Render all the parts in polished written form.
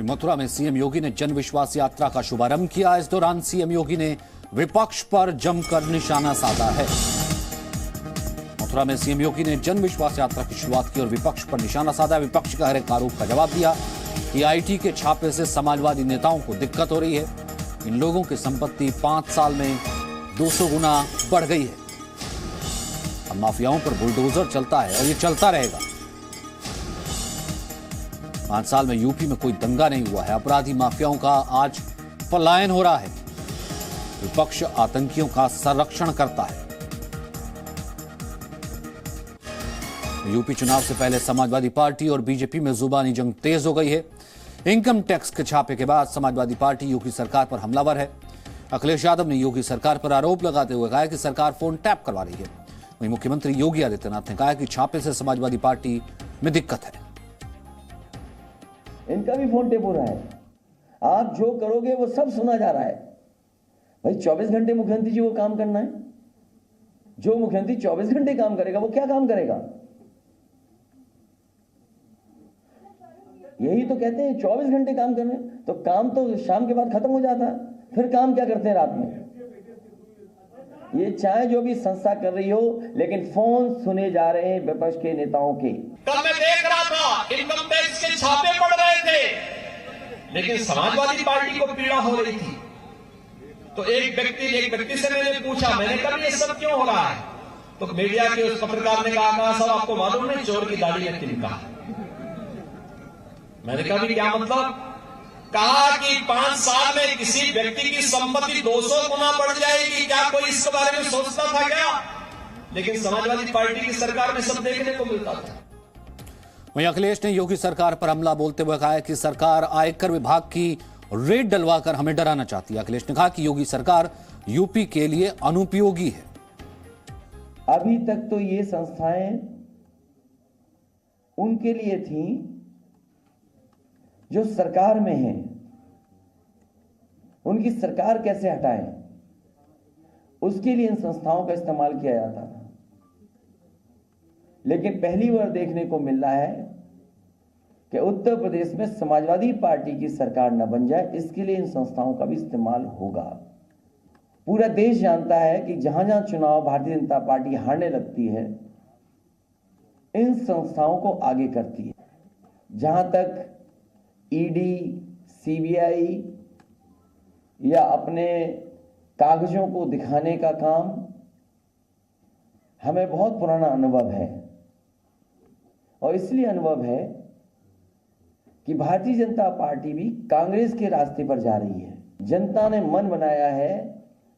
मथुरा में सीएम योगी ने जन विश्वास यात्रा का शुभारंभ किया। इस दौरान सीएम योगी ने विपक्ष पर जमकर निशाना साधा है। मथुरा में सीएम योगी ने जन विश्वास यात्रा की शुरुआत की और विपक्ष पर निशाना साधा। विपक्ष का हर एक आरोप का जवाब दिया कि आईटी के छापे से समाजवादी नेताओं को दिक्कत हो रही है। इन लोगों की संपत्ति 5 साल में 200 गुना बढ़ गई है। अब माफियाओं पर बुलडोजर चलता है और ये चलता रहेगा। 5 साल में यूपी में कोई दंगा नहीं हुआ है। अपराधी माफियाओं का आज पलायन हो रहा है। विपक्ष आतंकियों का संरक्षण करता है। यूपी चुनाव से पहले समाजवादी पार्टी और बीजेपी में जुबानी जंग तेज हो गई है। इनकम टैक्स के छापे के बाद समाजवादी पार्टी योगी सरकार पर हमलावर है। अखिलेश यादव ने योगी सरकार पर आरोप लगाते हुए कहा कि सरकार फोन टैप करवा रही है। वहीं मुख्यमंत्री योगी आदित्यनाथ ने कहा कि छापे से समाजवादी पार्टी में दिक्कत है। इनका भी फोन टेप हो रहा है। आप जो करोगे वो सब सुना जा रहा है। भाई 24 घंटे मुख्यमंत्री जी को काम करना है। जो मुख्यमंत्री 24 घंटे काम करेगा वो क्या काम करेगा? यही तो कहते हैं 24 घंटे काम करने, तो काम तो शाम के बाद खत्म हो जाता है। फिर काम क्या करते हैं रात में? ये चाहे जो भी संस्था कर रही हो, लेकिन फोन सुने जा रहे हैं विपक्ष के नेताओं के। कल मैं देख रहा था इनकम टैक्स के छापे पड़ रहे थे, लेकिन समाजवादी पार्टी को पीड़ा हो रही थी। तो एक व्यक्ति से मैंने पूछा, मैंने कहा ये सब क्यों हो रहा है? तो मीडिया के उस पत्रकार ने कहा सर आपको मालूम नहीं चोर की दाढ़ी में तिनका। मैंने कहा भी क्या मतलब? कहा कि 5 साल में किसी व्यक्ति की संपत्ति 200 गुना बढ़ जाएगी। क्या कोई इसके बारे में सोचता था क्या? लेकिन समाजवादी पार्टी की सरकार में सब देखने को मिलता था। वहीं अखिलेश ने योगी सरकार पर हमला बोलते हुए कहा है कि सरकार आयकर विभाग की रेड डलवाकर हमें डराना चाहती है। अखिलेश ने कहा कि योगी सरकार यूपी के लिए अनुपयोगी है। अभी तक तो ये संस्थाएं उनके लिए थी जो सरकार में हैं। उनकी सरकार कैसे हटाएं, उसके लिए इन संस्थाओं का इस्तेमाल किया जाता था। लेकिन पहली बार देखने को मिल रहा है कि उत्तर प्रदेश में समाजवादी पार्टी की सरकार न बन जाए, इसके लिए इन संस्थाओं का भी इस्तेमाल होगा। पूरा देश जानता है कि जहां जहां चुनाव भारतीय जनता पार्टी हारने लगती है, इन संस्थाओं को आगे करती है। जहां तक ईडी, सीबीआई या अपने कागजों को दिखाने का काम, हमें बहुत पुराना अनुभव है और इसलिए अनुभव है कि भारतीय जनता पार्टी भी कांग्रेस के रास्ते पर जा रही है। जनता ने मन बनाया है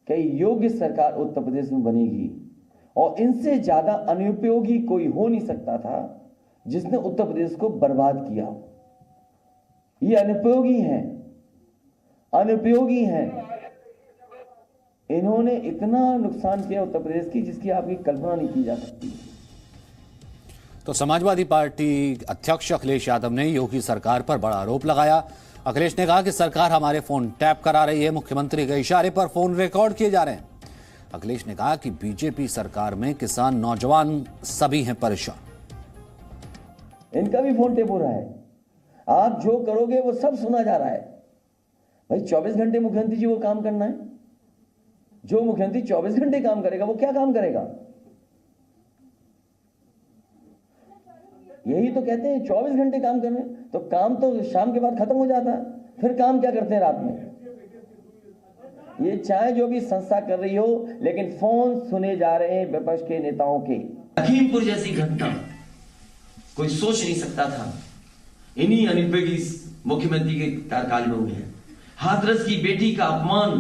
कि योग्य सरकार उत्तर प्रदेश में बनेगी और इनसे ज्यादा अनुपयोगी कोई हो नहीं सकता था जिसने उत्तर प्रदेश को बर्बाद किया। ये अनुपयोगी हैं। इन्होंने इतना नुकसान किया उत्तर प्रदेश की जिसकी आपकी कल्पना नहीं की जा सकती। तो समाजवादी पार्टी अध्यक्ष अखिलेश यादव ने योगी सरकार पर बड़ा आरोप लगाया। अखिलेश ने कहा कि सरकार हमारे फोन टैप करा रही है। मुख्यमंत्री के इशारे पर फोन रिकॉर्ड किए जा रहे हैं। अखिलेश ने कहा कि बीजेपी सरकार में किसान, नौजवान सभी हैं परेशान। इनका भी फोन टेप हो रहा है। आप जो करोगे वो सब सुना जा रहा है। भाई 24 घंटे मुख्यमंत्री जी को काम करना है। जो मुख्यमंत्री 24 घंटे काम करेगा वो क्या काम करेगा? यही तो कहते हैं 24 घंटे काम करने, तो काम तो शाम के बाद खत्म हो जाता है। फिर काम क्या करते हैं रात में? ये चाहे जो भी संस्था कर रही हो, लेकिन फोन सुने जा रहे हैं विपक्ष के नेताओं के। लखीमपुर जैसी घटना कोई सोच नहीं सकता था। इन्हीं अनुपयोगी मुख्यमंत्री के कार्यकाल में हुए हैं। हाथरस की बेटी का अपमान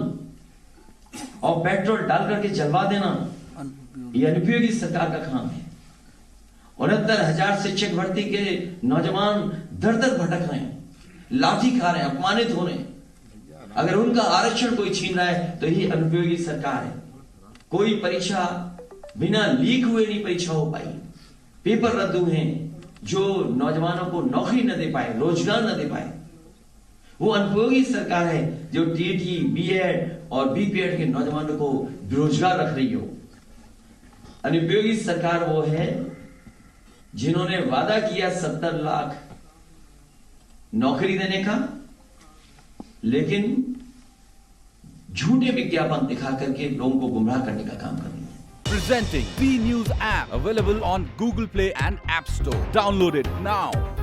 और पेट्रोल डाल करके जलवा देना, यह अनुपयोगी सरकार का काम है। 69,000 शिक्षक भर्ती के नौजवान दर दर भटक रहे हैं, लाठी खा रहे हैं, अपमानित हो रहे हैं। अगर उनका आरक्षण कोई छीन रहा है तो यही अनुपयोगी सरकार है। कोई परीक्षा बिना लीक हुए नहीं परीक्षा हो पाई। पेपर रद्द हुए हैं, जो नौजवानों को नौकरी न दे पाए, रोजगार न दे पाए। वो अनुपयोगी सरकार है जो टीटी, बीएड और बीपीएड के नौजवानों को बेरोजगार रख रही हो। अनुपयोगी सरकार वो है जिन्होंने वादा किया 70 लाख नौकरी देने का, लेकिन झूठे विज्ञापन दिखा करके लोगों को गुमराह करने का काम कर रही है। Presenting B News app, available on Google Play and App Store. Download it now.